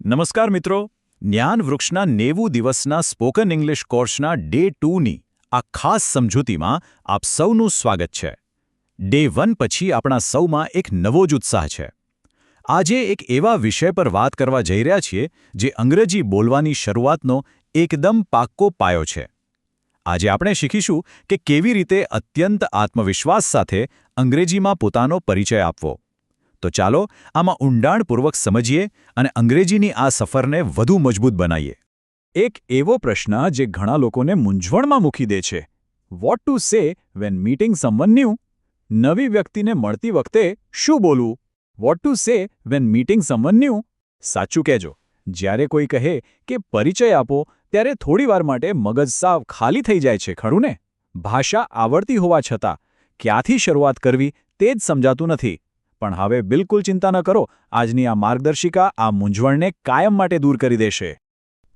નમસ્કાર મિત્રો, જ્ઞાન વૃક્ષના 90 દિવસના સ્પોકન ઇંગ્લિશ કોર્સના ડે 2ની આ ખાસ સમજૂતીમાં આપ સૌનું સ્વાગત છે. ડે 1 પછી આપણા સૌમાં એક નવો જ ઉત્સાહ છે. આજે એક એવા વિષય પર વાત કરવા જઈ રહ્યા છીએ જે અંગ્રેજી બોલવાની શરૂઆતનો એકદમ પાક્કો પાયો છે. આજે આપણે શીખીશું કે કેવી રીતે અત્યંત આત્મવિશ્વાસ સાથે અંગ્રેજીમાં પોતાનો પરિચય આપવો. તો ચાલો આમાં ઊંડાણપૂર્વક સમજીએ અને અંગ્રેજીની આ સફરને વધુ મજબૂત બનાવીએ. એક એવો પ્રશ્ન જે ઘણા લોકોને મૂંઝવણમાં મૂકી દે છે. What to say when meeting someone new? નવી વ્યક્તિને મળતી વખતે શું બોલવું? What to say when meeting someone new? સાચું કહેજો, જ્યારે કોઈ કહે કે પરિચય આપો ત્યારે થોડીવાર માટે મગજ સાવ ખાલી થઈ જાય છે, ખરું ને? ભાષા આવડતી હોવા છતાં ક્યાંથી શરૂઆત કરવી તે જ સમજાતું નથી. પણ હવે બિલકુલ ચિંતા ન કરો, આજની આ માર્ગદર્શિકા આ મૂંઝવણને કાયમ માટે દૂર કરી દેશે.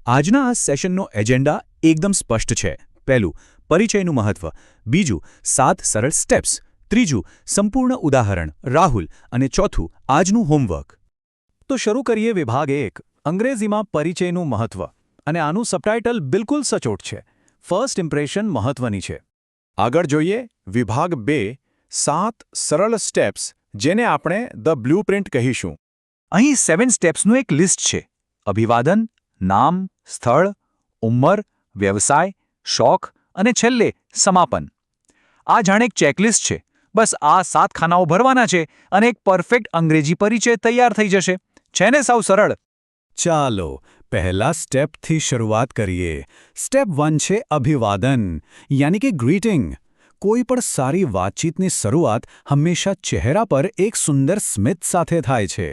આજના આ સેશનનો એજન્ડા એકદમ સ્પષ્ટ છે. પહેલું, પરિચયનું મહત્વ. બીજું, 7 સરળ સ્ટેપ્સ. ત્રીજું, સંપૂર્ણ ઉદાહરણ રાહુલ. અને ચોથું, આજનું હોમવર્ક. તો શરૂ કરીએ વિભાગ 1, અંગ્રેજીમાં પરિચયનું મહત્વ. અને આનું સબટાઇટલ બિલકુલ સચોટ છે. ફર્સ્ટ ઇમ્પ્રેશન મહત્વની છે. આગળ જોઈએ વિભાગ 2, 7 સરળ સ્ટેપ્સ, જેને આપણે ધ બ્લુપ્રિન્ટ કહીશું. અહીં 7 સ્ટેપ્સનું એક લિસ્ટ છે. અભિવાદન, નામ, સ્થળ, ઉંમર, વ્યવસાય, શોખ અને છેલ્લે સમાપન. આ જાણે એક ચેકલિસ્ટ છે. બસ આ 7 ખાનાઓ ભરવાના છે અને એક પરફેક્ટ અંગ્રેજી પરિચય તૈયાર થઈ જશે. છે ને સાવ સરળ? ચાલો પહેલા સ્ટેપથી શરૂઆત કરીએ. સ્ટેપ 1 છે અભિવાદન, યાની કે ગ્રીટિંગ. કોઈ પણ સારી વાતચીતની શરૂઆત હંમેશા ચહેરા પર એક સુંદર સ્મિત સાથે થાય છે.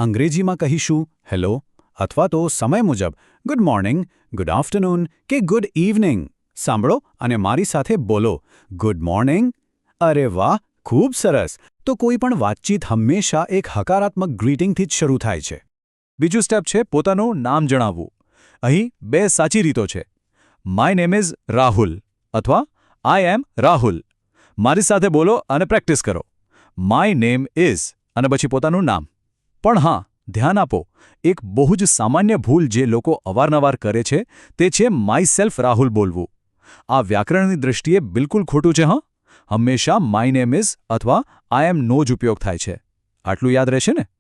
અંગ્રેજીમાં કહીશું હેલો, અથવા તો સમય મુજબ ગુડ મોર્નિંગ, ગુડ આફ્ટરનૂન કે ગુડ ઇવનિંગ. સાંભળો અને મારી સાથે બોલો, ગુડ મોર્નિંગ. અરે વાહ, ખૂબ સરસ. તો કોઈ પણ વાતચીત હંમેશા એક હકારાત્મક ગ્રીટિંગથી જ શરૂ થાય છે. બીજું સ્ટેપ છે પોતાનું નામ જણાવવું. અહીં 2 સાચી રીતો છે. માય નેમ ઇઝ રાહુલ અથવા આઈ એમ રાહુલ. મારી સાથે બોલો અને પ્રેક્ટિસ કરો. માય નેમ ઇઝ અને પછી પોતાનું નામ. પણ હા, ધ્યાન આપો, એક બહુ જ સામાન્ય ભૂલ જે લોકો અવારનવાર કરે છે તે છે માય સેલ્ફ રાહુલ બોલવું. આ વ્યાકરણની દૃષ્ટિએ બિલકુલ ખોટું છે. હંમેશા માય નેમ ઇઝ અથવા આઈ એમ નો જ ઉપયોગ થાય છે. આટલું યાદ રહેશે ને?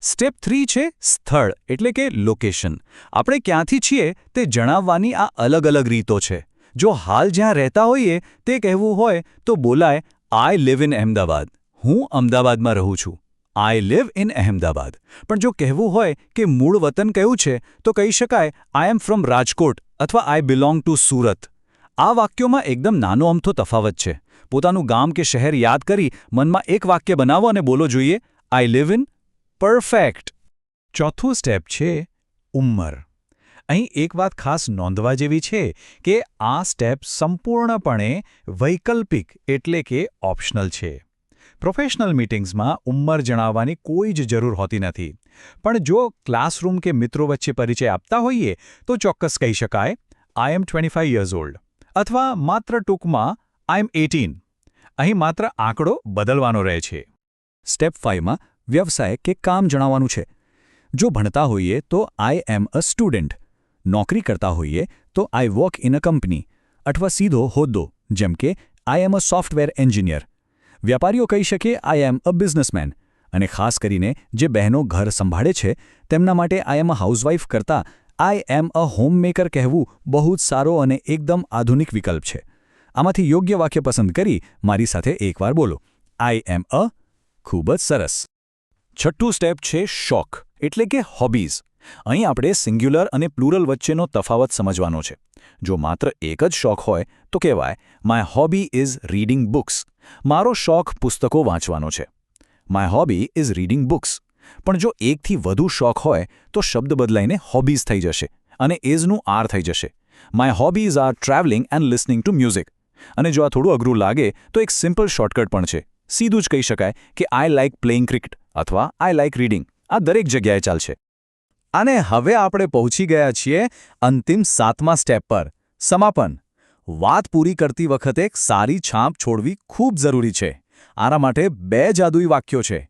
સ્ટેપ 3 છે સ્થળ એટલે કે લોકેશન. આપણે ક્યાંથી છીએ તે જણાવવાની આ અલગ અલગ રીતો છે. જો હાલ જ્યાં રહેતા હોઈએ તે કહેવું હોય તો બોલાય આઈ લિવ ઇન અહેમદાબાદ. હું અમદાવાદમાં રહું છું. I live in Ahmedabad. પણ જો કહેવું હોય કે મૂળ વતન કયું છે તો કહી શકાય આઈ એમ ફ્રોમ રાજકોટ અથવા આઈ બિલોંગ ટુ સુરત. આ વાક્યોમાં એકદમ નાનો અમથો તફાવત છે. પોતાનું ગામ કે શહેર યાદ કરી મનમાં એક વાક્ય બનાવો અને બોલો જોઈએ આઈ લિવ ઇન. પરફેક્ટ. ચોથું સ્ટેપ છે ઉંમર. અહીં એક વાત ખાસ નોંધવા જેવી છે કે આ સ્ટેપ સંપૂર્ણપણે વૈકલ્પિક એટલે કે ઓપ્શનલ છે. પ્રોફેશનલ મીટિંગ્સમાં ઉંમર જણાવવાની કોઈ જ જરૂર હોતી નથી. પણ જો ક્લાસરૂમ કે મિત્રો વચ્ચે પરિચય આપતા હોઈએ તો ચોક્કસ કહી શકાય આઈ એમ 25 યર્સ ઓલ્ડ અથવા માત્ર ટૂંકમાં આઈ એમ 18. અહીં માત્ર આંકડો બદલવાનો રહે છે. સ્ટેપ 5માં વ્યવસાય કે કામ જણાવવાનું છે. જો ભણતા હોઈએ તો આઈ એમ અ સ્ટુડન્ટ. નોકરી કરતા હોઈએ તો I work in a company. અથવા સીધો હોદ્દો જેમ કે આઈ એમ અ સોફ્ટવેર એન્જિનિયર. વ્યાપારીઓ કહી શકે આઈ એમ અ બિઝનેસમેન. અને ખાસ કરીને જે બહેનો ઘર સંભાળે છે તેમના માટે આઈ એમ અ હાઉસવાઇફ કરતાં આઈ એમ અ હોમમેકર કહેવું બહુ જ સારો અને એકદમ આધુનિક વિકલ્પ છે. આમાંથી યોગ્ય વાક્ય પસંદ કરી મારી સાથે એકવાર બોલો આઈ એમ અ. ખૂબ જ સરસ. છઠ્ઠું સ્ટેપ છે શોખ એટલે કે હોબીઝ. અહીં આપણે સિંગ્યુલર અને પ્લુરલ વચ્ચેનો તફાવત સમજવાનો છે. જો માત્ર એક જ શોખ હોય તો કહેવાય my hobby is reading books. મારો શોખ પુસ્તકો વાંચવાનો છે. My hobby is reading books. પણ જો એકથી વધુ શોખ હોય તો શબ્દ બદલાઈને હોબીઝ થઈ જશે અને ઇઝનું આર થઈ જશે. My hobbies are travelling and listening to music. અને જો આ થોડું અઘરું લાગે તો એક સિમ્પલ શોર્ટકટ પણ છે. સીધું જ કહી શકાય કે આઈ લાઇક પ્લેઇંગ ક્રિકેટ અથવા આઈ લાઇક રીડિંગ. આ દરેક જગ્યાએ ચાલશે. અને હવે આપણે પહોંચી ગયા છીએ અંતિમ 7મા સ્ટેપ પર, સમાપન. વાત પૂરી કરતી વખતે એક સારી છાપ છોડવી ખૂબ જરૂરી છે. આના માટે 2 જાદુઈ વાક્યો છે.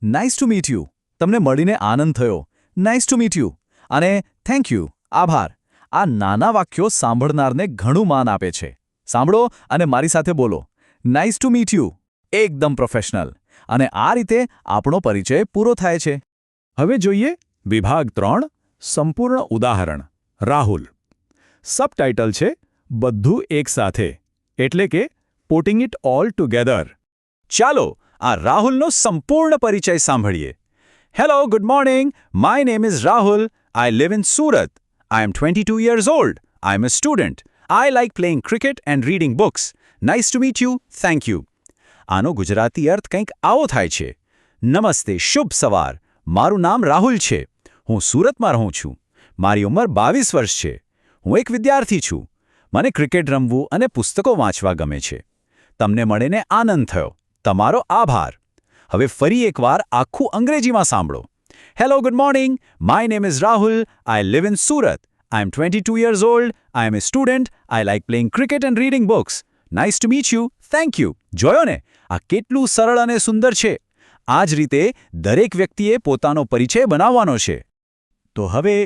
Nice to meet you. તમને મળીને આનંદ થયો. Nice to meet you. અને થેન્ક યુ, આભાર, આ નાના વાક્યો સાંભળનારને ઘણું માન આપે છે. સાંભળો અને મારી સાથે બોલો, નાઇસ ટુ મીટ યુ. એકદમ પ્રોફેશનલ. અને આ રીતે આપણો પરિચય પૂરો થાય છે. હવે જોઈએ વિભાગ 3 સંપૂર્ણ ઉદાહરણ. રાહુલ. સબટાઇટલ છે બધું એકસાથે, એટલે કે પુટિંગ ઇટ ઓલ ટુગેધર. ચાલો આ રાહુલનો સંપૂર્ણ પરિચય સાંભળીએ. Hello, good morning. My name is Rahul. I live in Surat. I am 22 years old. I am a student. I like playing cricket and reading books. Nice to meet you. Thank you. આનો ગુજરાતી અર્થ કંઈક આવો થાય છે. નમસ્તે, શુભ સવાર. મારું નામ રાહુલ છે. હું સુરતમાં રહું છું. મારી ઉંમર 22 વર્ષ છે. હું એક વિદ્યાર્થી છું. મને ક્રિકેટ રમવું અને પુસ્તકો વાંચવા ગમે છે. તમને મળીને આનંદ થયો. તમારો આભાર. હવે ફરી એકવાર આખું અંગ્રેજીમાં સાંભળો. Hello, good morning. My name is Rahul. I live in Surat. I am 22 years old. I am a student. I like playing cricket and reading books. Nice to meet you. Thank you. જોયો ને, આ કેટલું સરળ અને સુંદર છે. આ જ રીતે દરેક વ્યક્તિએ પોતાનો પરિચય બનાવવાનો છે. તો હવે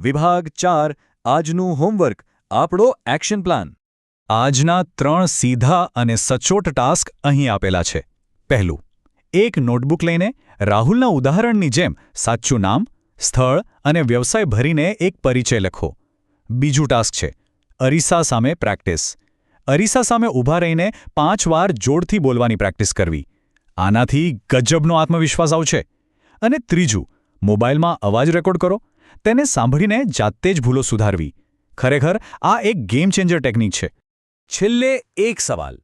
વિભાગ 4 આજનું હોમવર્ક, આપણો એક્શન પ્લાન. આજના 3 સીધા અને સચોટ ટાસ્ક અહીં આપેલા છે. પહેલું, એક નોટબુક લઈને રાહુલના ઉદાહરણની જેમ સાચું નામ, સ્થળ અને વ્યવસાય ભરીને એક પરિચય લખો. બીજું ટાસ્ક છે અરીસા સામે પ્રેક્ટિસ. અરીસા સામે ઊભા રહીને 5 વાર જોરથી બોલવાની પ્રેક્ટિસ કરવી. આનાથી ગજબનો આત્મવિશ્વાસ આવશે. અને ત્રીજું, મોબાઈલમાં અવાજ રેકોર્ડ કરો. તેને સાંભળીને જાતે જ ભૂલો સુધારવી. ખરેખર આ એક ગેમ ચેન્જર ટેકનિક છે. છેલ્લે એક સવાલ.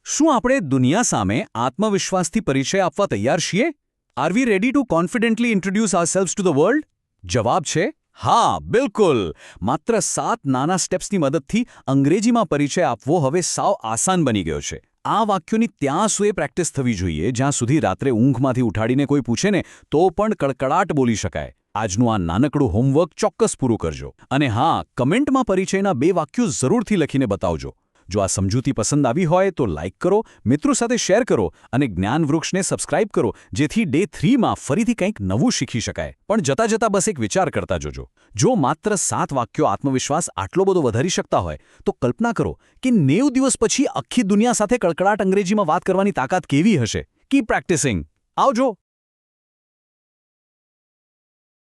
શું આપણે દુનિયા સામે આત્મવિશ્વાસથી પરિચય આપવા તૈયાર છીએ? Are we ready to confidently introduce ourselves to the world? જવાબ છે હા, બિલકુલ. માત્ર 7 નાના સ્ટેપ્સની મદદથી અંગ્રેજીમાં પરિચય આપવો હવે સાવ આસાન બની ગયો છે. આ વાક્યોની ત્યાં સુધી પ્રેક્ટિસ થવી જોઈએ જ્યાં સુધી રાત્રે ઊંઘમાંથી ઉઠાડીને કોઈ પૂછે ને તો પણ કડકડાટ બોલી શકાય. આજનું આ નાનકડું હોમવર્ક ચોક્કસ પૂરું કરજો. અને હા, કમેન્ટમાં પરિચયના 2 વાક્યો જરૂરથી લખીને બતાવજો. જો આ સમજૂતી પસંદ આવી હોય તો લાઇક કરો, મિત્રો સાથે શેર કરો અને જ્ઞાન વૃક્ષને સબસ્ક્રાઇબ કરો, જેથી ડે 3માં ફરીથી કંઈક નવું શીખી શકાય. પણ જતાં જતાં બસ એક વિચાર કરતા જોજો. જો માત્ર 7 વાક્યો આત્મવિશ્વાસ આટલો બધો વધારી શકતા હોય તો કલ્પના કરો કે 90 દિવસ પછી આખી દુનિયા સાથે કડકડાટ અંગ્રેજીમાં વાત કરવાની તાકાત કેવી હશે. Keep practising. આવજો.